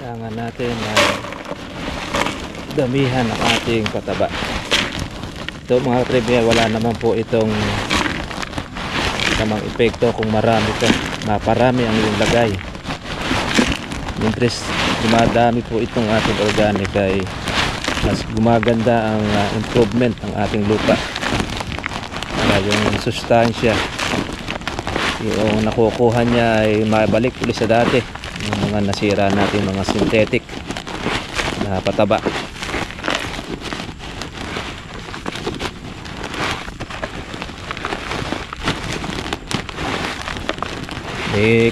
Kailangan natin na damihan ang ating pataba. Ito mga katribya, wala naman po itong tamang epekto kung marami ito. Maparami ang iyong lagay. Mintres dumadami po itong ating organic ay mas gumaganda ang improvement ng ating lupa. Para yung sustansya, yung nakukuha niya ay mabalik ulit sa dati. Yung mga nasira natin mga synthetic na pataba.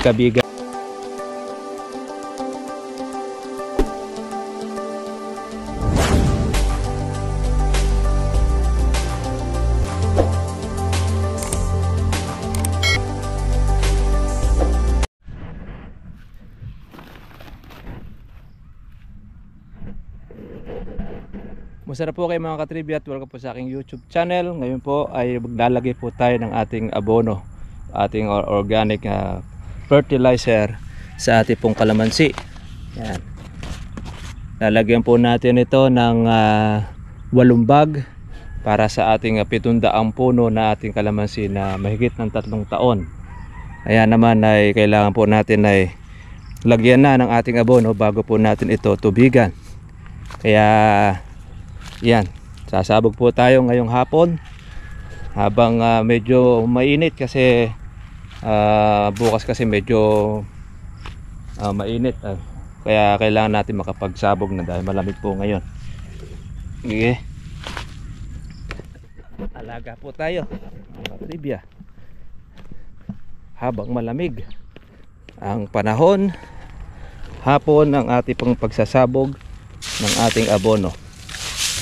Kabiga Masarap po kayo mga katribya at welcome po sa aking YouTube channel. Ngayon po ay maglalagay po tayo ng ating abono, ating organic fertilizer sa ating pong kalamansi. Yan. Lalagyan po natin ito ng 8 bag para sa ating 700 puno na ating kalamansi na mahigit ng 3 taon. Ayan naman ay kailangan po natin ay lagyan na ng ating abono bago po natin ito tubigan. Kaya yan, sasabog po tayo ngayong hapon habang medyo mainit kasi bukas kasi medyo mainit, kaya kailangan natin makapagsabog na dahil malamig po ngayon. Okay. Alaga po tayo mga trivia habang malamig ang panahon. Hapon ang ating pang pagsasabog ng ating abono.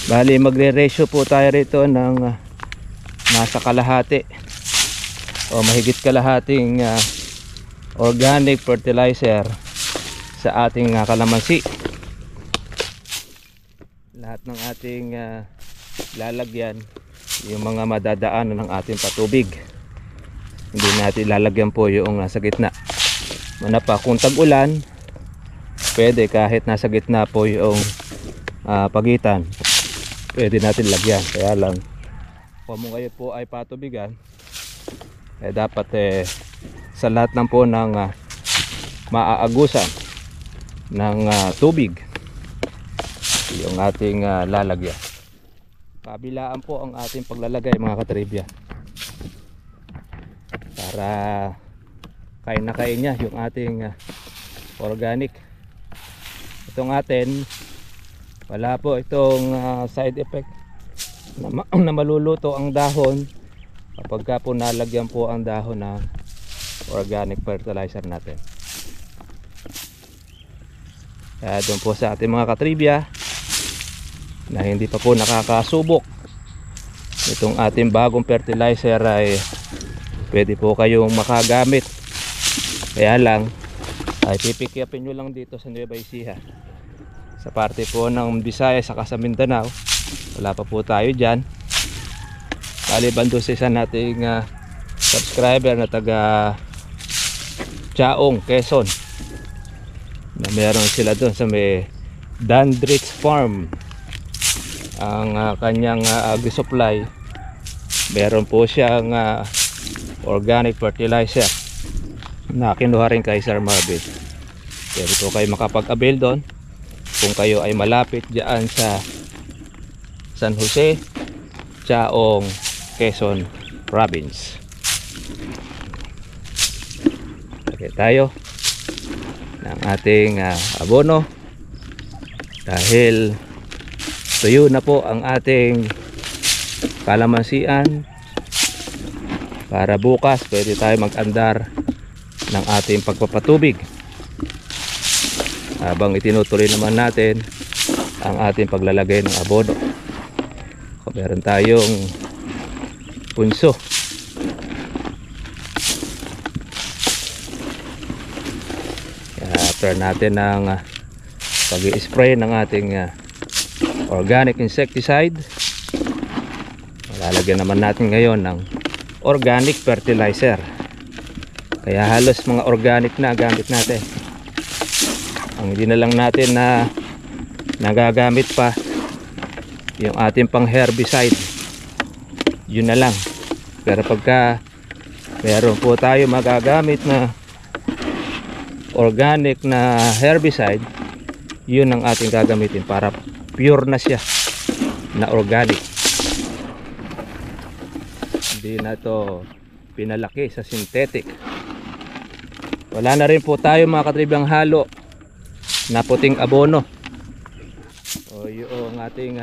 Bali magre-ratio po tayo rito ng nasa kalahati o mahigit kalahating organic fertilizer sa ating kalamansi. Lahat ng ating lalagyan yung mga madadaanan ng ating patubig. Hindi natin lalagyan po yung nasa gitna. Mana pa kung tag-ulan, pwede kahit nasa gitna po yung pagitan, pwede natin lagyan. Kaya lang kung mo ngayon po ay patubigan, dapat sa lahat ng po ng maaagusan ng tubig yung ating lalagyan. Kabilaan po ang ating paglalagay mga katribya para kain na kain niya yung ating organic. Itong atin wala po itong side effect na maluluto ang dahon kapag ka po nalagyan po ang dahon ng organic fertilizer natin. Kaya doon po sa ating mga katribya na hindi pa po nakakasubok itong ating bagong fertilizer ay pwede po kayong makagamit. Kaya lang ay pipikyapin nyo lang dito sa Nueva Ecija, sa parte po ng Visayas saka sa Mindanao. Wala pa po tayo dyan. Kaliban doon sa isa nating subscriber na taga Chaong, Quezon, na meron sila doon sa may Dandridge Farm. Ang kanyang agri-supply, meron po siyang organic fertilizer na kinuha rin kay Sir Marvin. Pwede po kayo makapag-avail doon kung kayo ay malapit dyan sa San Jose, Chaong, Quezon Province. Okay tayo ng ating abono dahil tuyo na po ang ating kalamansian. Para bukas pwede tayo mag-andar ng ating pagpapatubig habang itinutuloy naman natin ang ating paglalagay ng abono. Meron tayong punso. After natin ng pag-i-spray ng ating organic insecticide, lalagyan naman natin ngayon ng organic fertilizer. Kaya halos mga organic na gamit natin. Ang hindi na lang natin na nagagamit pa yung ating pang herbicide, yun na lang. Pero pagka meron po tayo magagamit na organic na herbicide, yun ang ating gagamitin para pure na siya na organic. Hindi na to pinalaki sa synthetic. Wala na rin po tayo mga katribang halo na puting abono o yung ating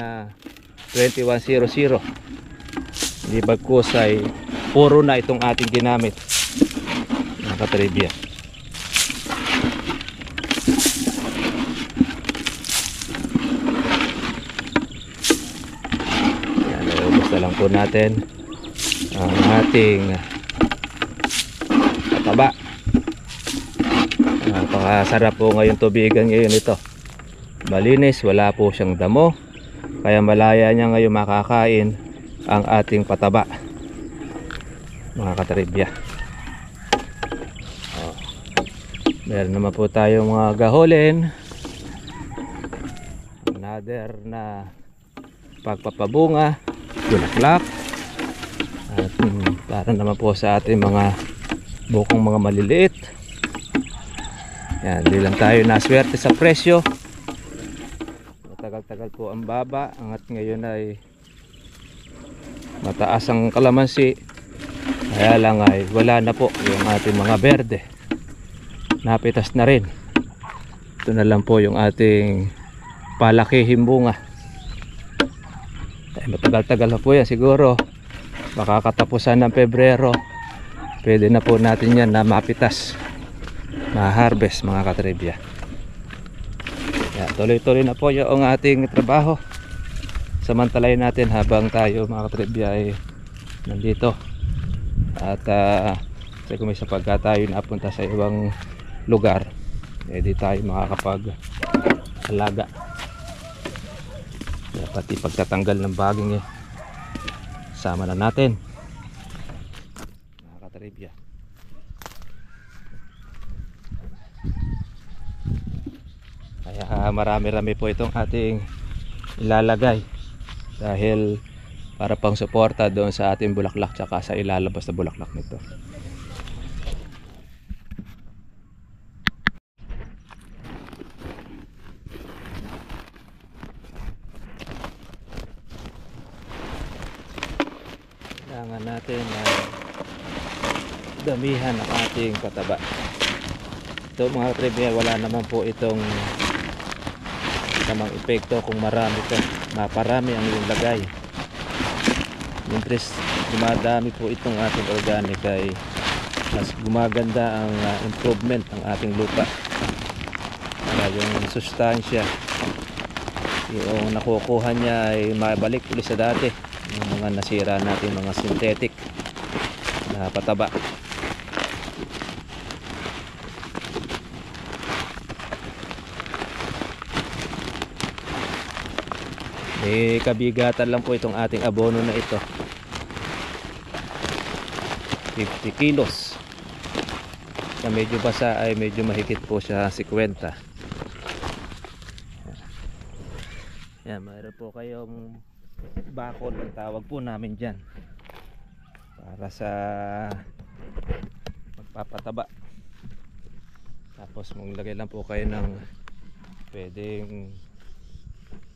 2100. Hindi bagkus ay puro na itong ating ginamit mga katribya. Yan, ubos na lang po natin ang ating pataba. Napakasarap po ngayon tubigan ngayon ito. Malinis, wala po siyang damo, kaya malaya niya ngayon makakain ang ating pataba mga katribya. Meron naman po tayong mga gaholin, another na pagpapabunga, bulaklak, at para naman po sa ating mga bukong mga maliliit. Yan, di lang tayo naswerte sa presyo. Matagal-tagal po ang baba, angat ngayon ay mataas ang kalamansi, kaya lang ay wala na po yung ating mga berde, napitas na rin. Ito na lang po yung ating palakihim bunga. Ay, matagal-tagal na po yan, siguro baka katapusan ng Pebrero pwede na po natin yan na mapitas, ma-harvest mga katribya. Tuloy-tuloy na po yung ating trabaho. Samantalayin natin habang tayo mga katribya ay nandito. At kung may sapagka tayo napunta sa ibang lugar, di tayo makakapag-alaga. Pati pagtatanggal ng baging sama na natin mga katribya. Kaya marami-rami po itong ating ilalagay dahil para pang suporta doon sa ating bulaklak tsaka sa ilalabas na bulaklak nito. Kailangan natin na damihan ang ating pataba. Ito mga trivia, wala naman po itong tamang epekto kung marami ito, maparami ang iyong lagay. Mintres dumadami po itong ating organic ay mas gumaganda ang improvement ng ating lupa. Kaya yung sustansya, yung nakukuha niya ay mabalik ulit sa dati, yung mga nasira natin mga synthetic na pataba. Kabigatan lang po itong ating abono na ito, 50 kilos. Sa medyo basa ay medyo mahigit po siya 50. Yan, mayroon po kayong bakol, ang tawag po namin dyan, para sa magpapataba. Tapos maglagay lang po kayo ng pwedeng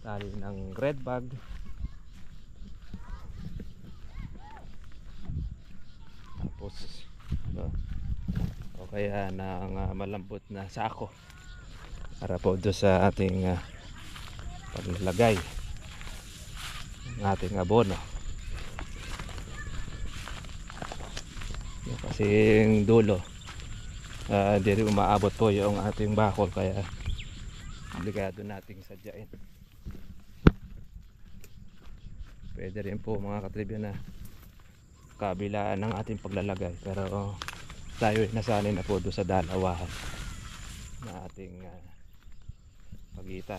tali ng red bag, tapos o kaya ng malambot na sako para po doon sa ating paglalagay ng ating abono. Kasi yung dulo hindi rin umaabot po yung ating bakol, kaya obligado nating sadyain. Pwede rin po mga katribya na kabilaan ng ating paglalagay, pero tayo ay nasanay na po doon sa dalawahan na ating pagitan.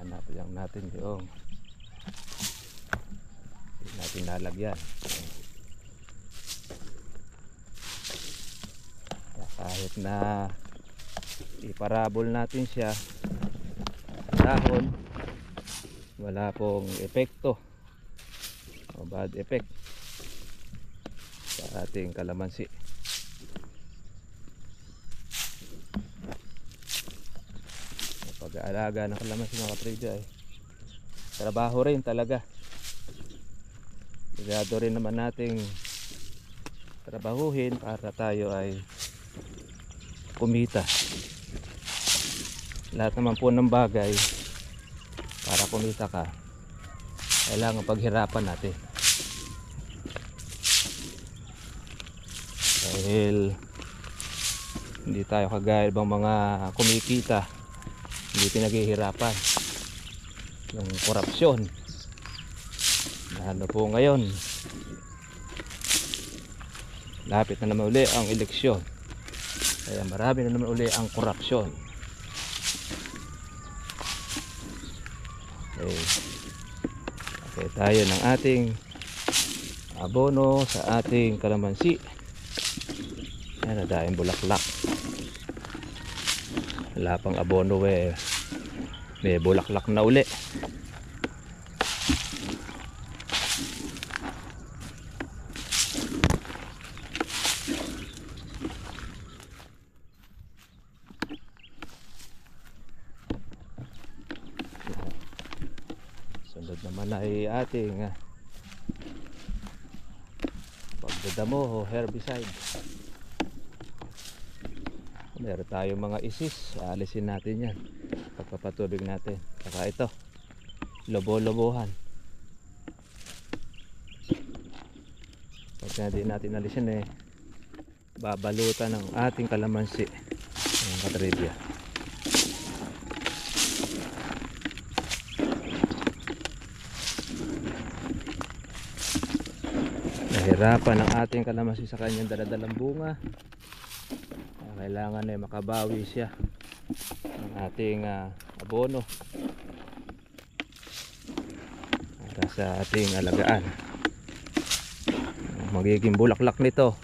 Hanap lang natin yung natin nalagyan. Kahit na iparabol natin siya dahon, wala pong epekto o bad effect sa ating kalamansi. Pag-aalaga ng kalamansi mga katribya ay trabaho rin talaga. Sigado rin naman nating trabahuhin para tayo ay kumita. Lahat naman po ng bagay, para kumita ka, kailangan paghirapan natin. Dahil hindi tayo kagaya ibang mga kumikita, hindi pinaghihirapan. Yung korupsyon na ano po ngayon, lapit na naman uli ang eleksyon, kaya marami na naman uli ang korupsyon. Okay, tayo ng ating abono sa ating kalamansi. Ayan, nadayang bulaklak. Wala pang abono may bulaklak na uli. Sunod naman ay ating pagdadamo o herbicide. Meron tayong mga isis, alisin natin yan pagpapatubig natin. Saka ito, lobo-lobohan. Pag hindi natin alisin babalutan ng ating kalamansi ng katribya. Nahirapan ang ating kalamansi sa kanyang daladalang bunga. Kailangan makabawi siya ng ating abono para sa ating alagaan. Magiging bulaklak nito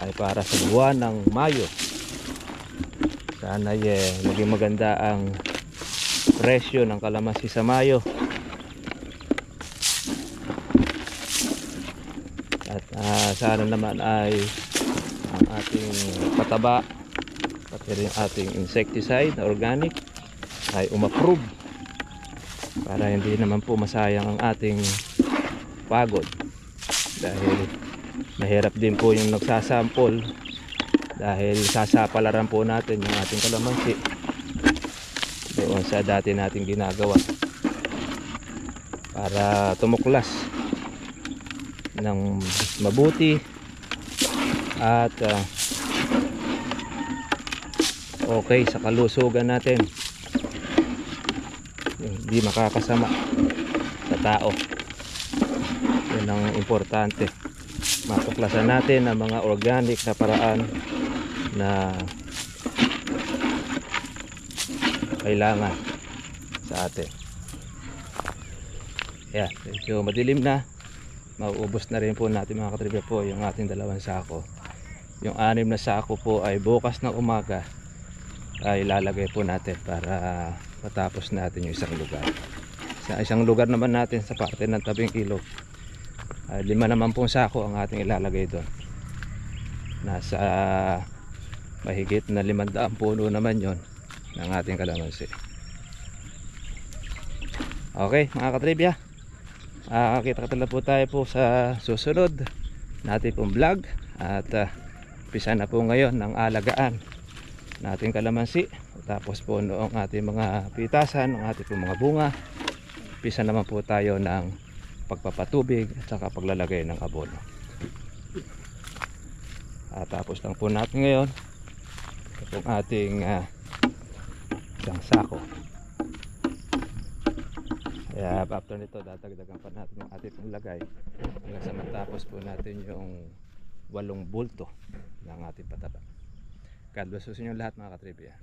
ay para sa buwan ng Mayo. Sana maging maganda ang presyo ng kalamansi sa Mayo. At sana naman ay ang ating pataba, pati rin ating insecticide na organic ay umapprove para hindi naman po masayang ang ating pagod. Dahil mahirap din po yung nagsasample, dahil sasapalaran po natin yung ating kalamansi doon sa dati nating ginagawa para tumuklas ng mabuti at okay sa kalusugan natin, hindi makakasama sa tao. Yun ang importante, matuklasan natin ang mga organic na paraan na kailangan sa atin. Yan, medyo madilim na, mauubos na rin po natin mga katribya po yung ating 2 sako. Yung 6 na sako po ay bukas ng umaga ay ilalagay po natin para matapos natin yung isang lugar. Sa isang lugar naman natin sa parte ng tabing ilog ay 5 naman pong sako ang ating ilalagay doon. Nasa mahigit na 500 puno naman yon ng ating kalamansi. Okay mga katribya, kita-kita po tayo po sa susunod natin pong vlog. At umpisa na po ngayon ng alagaan nating kalamansi. Tapos po noong ating mga pitasan, ng ating pong mga bunga, umpisa naman po tayo ng pagpapatubig at saka paglalagay ng abono. Tapos lang po natin ngayon itong ating isang sako. Kaya after nito dadagdagan pa natin yung ating paglagay hanggang sa matapos po natin yung 8 bulto ng ating pataba. God bless sa inyo lahat mga katribya.